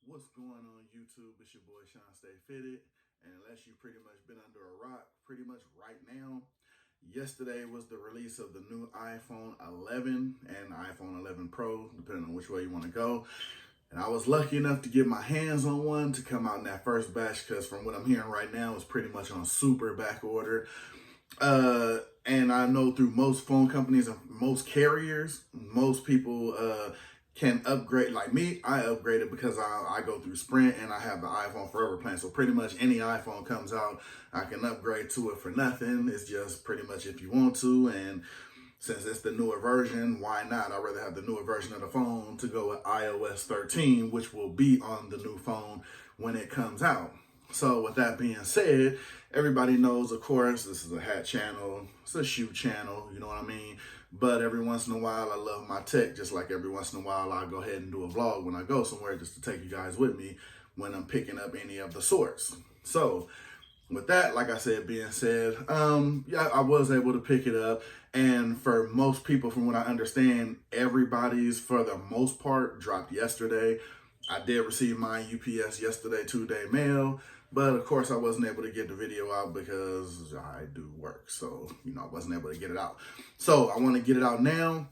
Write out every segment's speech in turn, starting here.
What's going on YouTube? It's your boy Shawn.Stay.Fitted. And unless you've pretty much been under a rock, pretty much right now, yesterday was the release of the new iPhone 11 and iPhone 11 Pro, depending on which way you want to go. And I was lucky enough to get my hands on one to come out in that first batch because from what I'm hearing right now, it's pretty much on super back order. And I know through most phone companies and most carriers, most people can upgrade. Like me, I upgraded because I go through Sprint and I have the iPhone Forever plan. So pretty much any iPhone comes out, I can upgrade to it for nothing. It's just pretty much if you want to. And since it's the newer version, why not? I'd rather have the newer version of the phone to go with iOS 13, which will be on the new phone when it comes out. So with that being said, everybody knows, of course, this is a hat channel, it's a shoe channel, you know what I mean? But every once in a while, I love my tech, just like every once in a while, I'll go ahead and do a vlog when I go somewhere just to take you guys with me when I'm picking up any of the sorts. So with that, like I said, being said, yeah, I was able to pick it up. And for most people, from what I understand, everybody's, for the most part, dropped yesterday. I did receive my UPS yesterday, 2-day mail. But of course, I wasn't able to get the video out because I do work. So, I wasn't able to get it out. So I want to get it out now.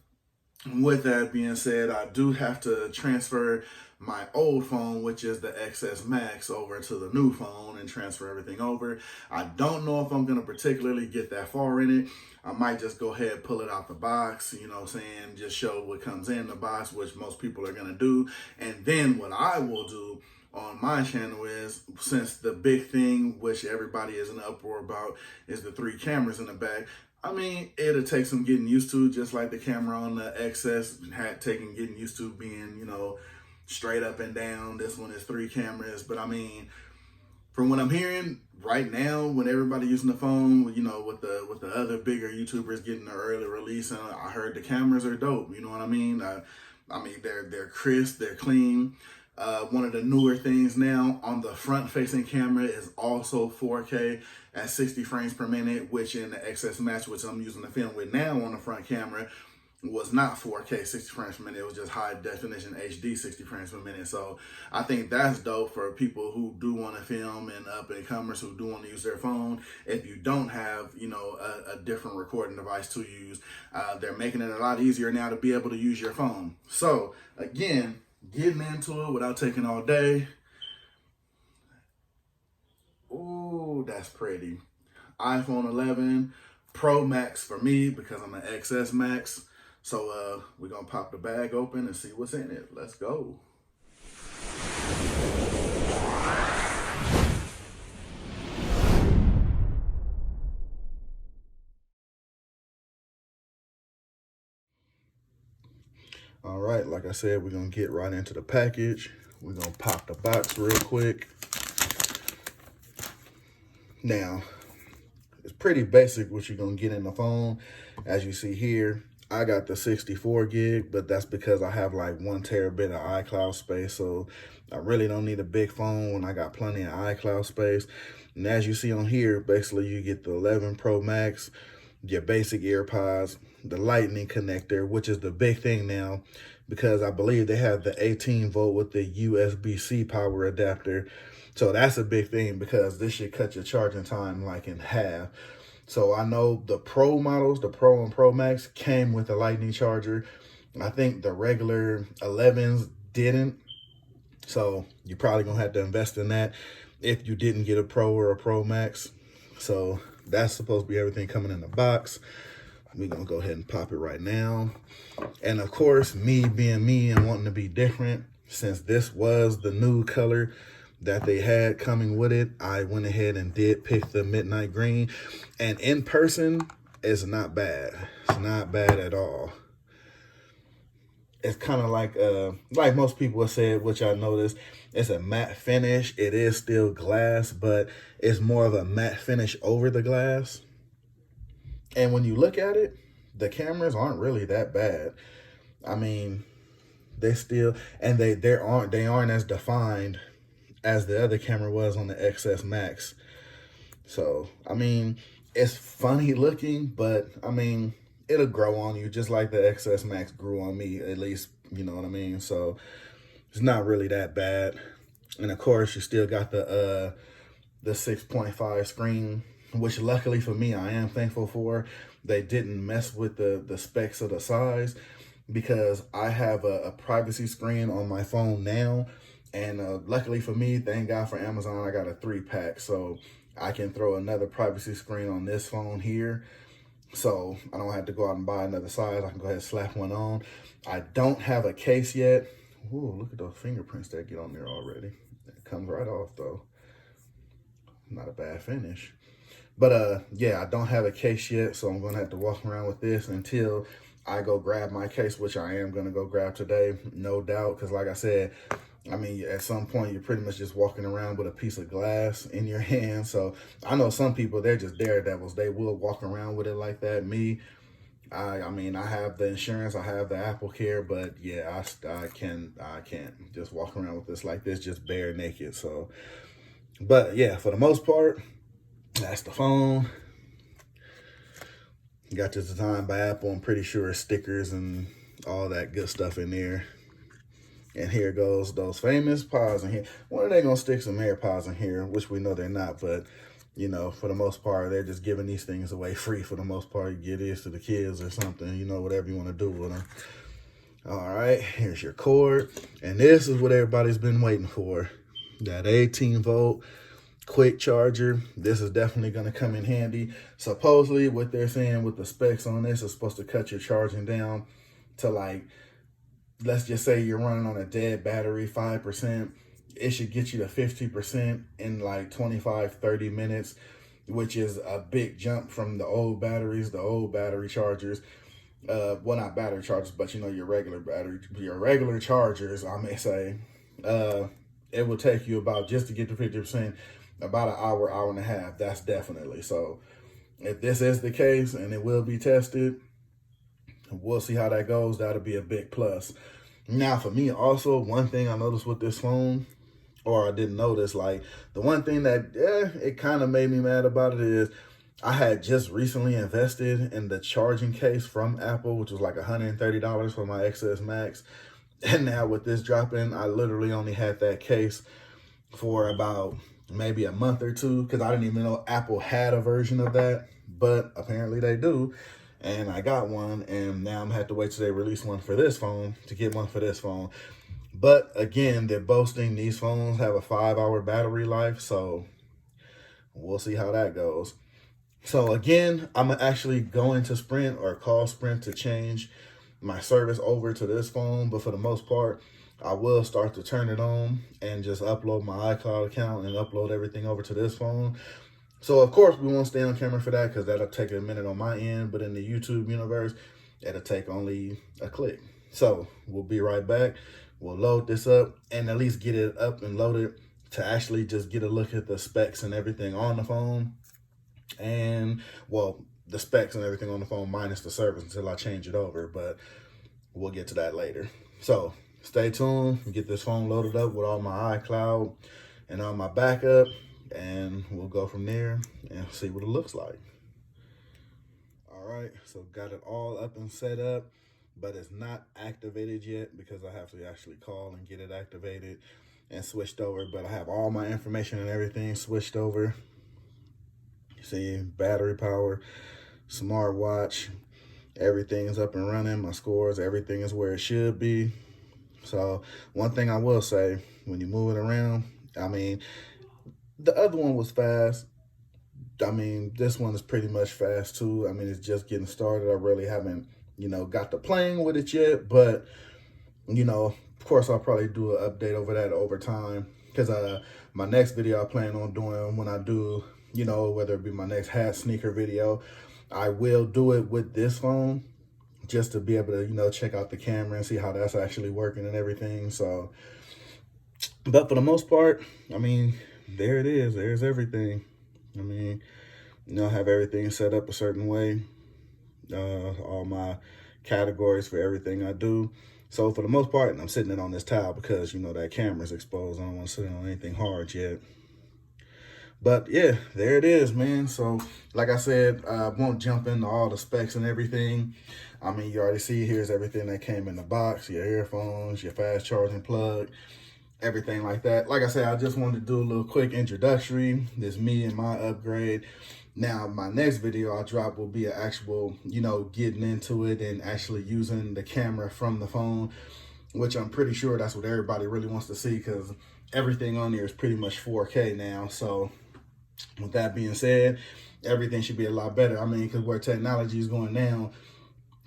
With that being said, I do have to transfer my old phone, which is the XS Max, over to the new phone and transfer everything over. I don't know if I'm going to particularly get that far in it. I might just go ahead and pull it out the box, you know what I'm saying, just show what comes in the box, which most people are going to do. And then what I will do on my channel is, since the big thing, which everybody is in an uproar about, is the 3 cameras in the back. I mean, it'll take some getting used to, just like the camera on the XS had taken getting used to being, straight up and down. This one is 3 cameras. But I mean, from what I'm hearing right now, when everybody using the phone, with the other bigger YouTubers getting the early release, and I heard the cameras are dope. You know what I mean? I mean, they're crisp, they're clean. One of the newer things now on the front-facing camera is also 4K at 60 frames per minute, which in the XS Max, which I'm using to film with now on the front camera, was not 4K 60 frames per minute. It was just high definition HD 60 frames per minute. So I think that's dope for people who do want to film and up-and-comers who do want to use their phone. If you don't have, a different recording device to use, they're making it a lot easier now to be able to use your phone. So again, getting into it without taking all day. Ooh, that's pretty. iPhone 11 Pro Max for me because I'm an XS Max. So we're going to pop the bag open and see what's in it. Let's go. All right, like I said, we're going to get right into the package. We're going to pop the box real quick. Now, it's pretty basic what you're going to get in the phone. As you see here, I got the 64 gig, but that's because I have like 1 terabit of iCloud space. So I really don't need a big phone when I got plenty of iCloud space. And as you see on here, basically you get the 11 Pro Max, your basic AirPods, the lightning connector, which is the big thing now because I believe they have the 18 volt with the USB-C power adapter. So that's a big thing because this should cut your charging time like in half. So I know the Pro models, the Pro and Pro Max, came with a lightning charger. I think the regular 11s didn't. So you're probably going to have to invest in that if you didn't get a Pro or a Pro Max. So that's supposed to be everything coming in the box. We're going to go ahead and pop it right now. And of course, me being me and wanting to be different, since this was the new color that they had coming with it, I went ahead and did pick the midnight green. And in person, it's not bad. It's not bad at all. It's kind of like most people have said, which I noticed, it's a matte finish. It is still glass, but it's more of a matte finish over the glass. And when you look at it, the cameras aren't really that bad. I mean, they still, and they aren't as defined as the other camera was on the XS Max. So, I mean, it's funny looking, but I mean, it'll grow on you just like the XS Max grew on me, at least, you know what I mean? So it's not really that bad. And of course, you still got the 6.5 screen, which luckily for me, I am thankful for. They didn't mess with the specs of the size, because I have a privacy screen on my phone now. And luckily for me, thank God for Amazon, I got a 3-pack. So I can throw another privacy screen on this phone here. So I don't have to go out and buy another size. I can go ahead and slap one on. I don't have a case yet. Ooh, look at those fingerprints that get on there already. It comes right off though. Not a bad finish. But yeah, I don't have a case yet, so I'm gonna have to walk around with this until I go grab my case, which I am gonna go grab today, no doubt. Because like I said, I mean, at some point you're pretty much just walking around with a piece of glass in your hand. So I know some people, they're just daredevils. They will walk around with it like that. Me, I mean, I have the insurance, I have the Apple Care, but yeah, I can't just walk around with this like this, just bare naked. So, but yeah, for the most part, that's the phone. Got this designed by Apple. I'm pretty sure stickers and all that good stuff in there. And here goes those famous pods in here. When are they going to stick some AirPods in here? Which we know they're not, but, you know, for the most part, they're just giving these things away free for the most part. You get this to the kids or something, you know, whatever you want to do with them. All right, here's your cord. And this is what everybody's been waiting for. That 18-volt quick charger. This is definitely going to come in handy. Supposedly, what they're saying with the specs on this is supposed to cut your charging down to, like, let's just say you're running on a dead battery, 5%. It should get you to 50% in like 25, 30 minutes, which is a big jump from the old batteries, the old battery chargers. Well, not battery chargers, but you know, your regular chargers, I may say. It will take you about, just to get to 50%, about an hour, hour and a half. That's definitely. So if this is the case, and it will be tested, we'll see how that goes. That'll be a big plus. Now, for me, also, one thing I noticed with this phone, or I didn't notice, like, the one thing that, it kind of made me mad about it is, I had just recently invested in the charging case from Apple, which was like $130 for my XS Max. And now with this dropping, I literally only had that case for about maybe a month or two, because I didn't even know Apple had a version of that, but apparently they do. And I got one, and now I'm gonna have to wait till they release one for this phone to get one for this phone. But again, they're boasting these phones have a 5-hour battery life, so we'll see how that goes. So again, I'm actually going to Sprint or call Sprint to change my service over to this phone, but for the most part, I will start to turn it on and just upload my iCloud account and upload everything over to this phone. So, of course, we won't stay on camera for that because that'll take a minute on my end. But in the YouTube universe, it'll take only a click. So, we'll be right back. We'll load this up and at least get it up and loaded to actually just get a look at the specs and everything on the phone. And, well, the specs and everything on the phone minus the service until I change it over. But we'll get to that later. So, stay tuned. Get this phone loaded up with all my iCloud and all my backup. And we'll go from there and see what it looks like. All right, so got it all up and set up, but it's not activated yet because I have to actually call and get it activated and switched over. But I have all my information and everything switched over. See, battery power, smartwatch, everything's up and running. My scores, everything is where it should be. So one thing I will say, when you move it around, I mean, the other one was fast. I mean, this one is pretty much fast too. I mean, it's just getting started. I really haven't, you know, got to playing with it yet. But, you know, of course, I'll probably do an update over that over time. Because my next video I plan on doing when I do, you know, whether it be my next hat sneaker video, I will do it with this phone just to be able to, you know, check out the camera and see how that's actually working and everything. So, but for the most part, I mean, there it is. There's everything. I mean, you know, I have everything set up a certain way. All my categories for everything I do. So for the most part, I'm sitting it on this towel because, you know, that camera's exposed. I don't want to sit on anything hard yet. But yeah, there it is, man. So like I said, I won't jump into all the specs and everything. I mean, you already see here's everything that came in the box. Your earphones, your fast charging plug, everything like that. Like I said, I just wanted to do a little quick introductory. This me and my upgrade. Now, my next video I drop will be an actual, getting into it and actually using the camera from the phone, which I'm pretty sure that's what everybody really wants to see, because everything on there is pretty much 4K now. So with that being said, everything should be a lot better. I mean, because where technology is going now,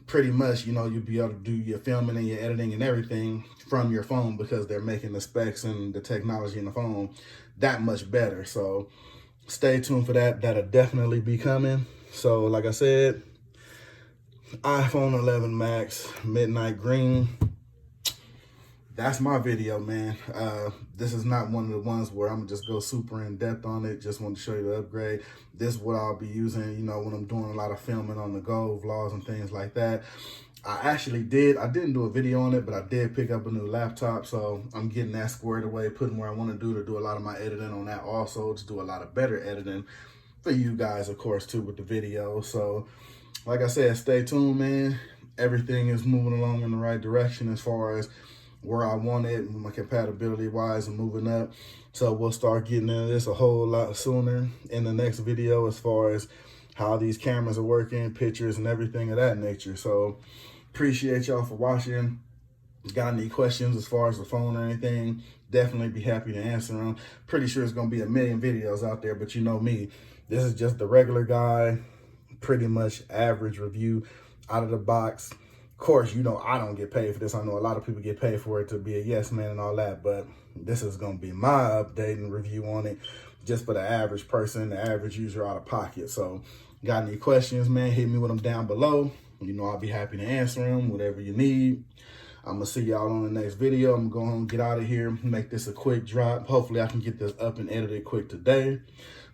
pretty much, you'll be able to do your filming and your editing and everything from your phone, because they're making the specs and the technology in the phone that much better. So stay tuned for that. That'll definitely be coming. So like I said, iPhone 11 Max, midnight green. That's my video, man. This is not one of the ones where I'm gonna just go super in depth on it. Just want to show you the upgrade. This is what I'll be using, when I'm doing a lot of filming on the go, vlogs and things like that. I didn't do a video on it, but I did pick up a new laptop. So I'm getting that squared away, putting where I want to do a lot of my editing on that also, to do a lot of better editing for you guys, of course, too, with the video. So like I said, stay tuned, man. Everything is moving along in the right direction as far as where I want it, my compatibility wise, and moving up. So we'll start getting into this a whole lot sooner in the next video, as far as how these cameras are working, pictures and everything of that nature. So appreciate y'all for watching. Got any questions as far as the phone or anything, definitely be happy to answer them. Pretty sure it's gonna be a million videos out there, but you know me, this is just the regular guy, pretty much average review out of the box. Of course, I don't get paid for this. I know a lot of people get paid for it to be a yes man and all that, but this is going to be my update and review on it, just for the average person, the average user out of pocket. So got any questions, man, hit me with them down below. I'll be happy to answer them, whatever you need. I'm going to see y'all on the next video. I'm going to get out of here, make this a quick drop. Hopefully I can get this up and edited quick today.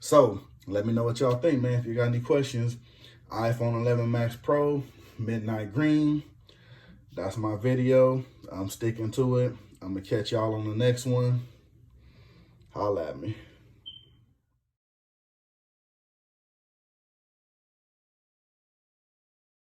So let me know what y'all think, man. If you got any questions, iPhone 11 Max Pro, midnight green. That's my video. I'm sticking to it. I'm going to catch y'all on the next one. Holla at me.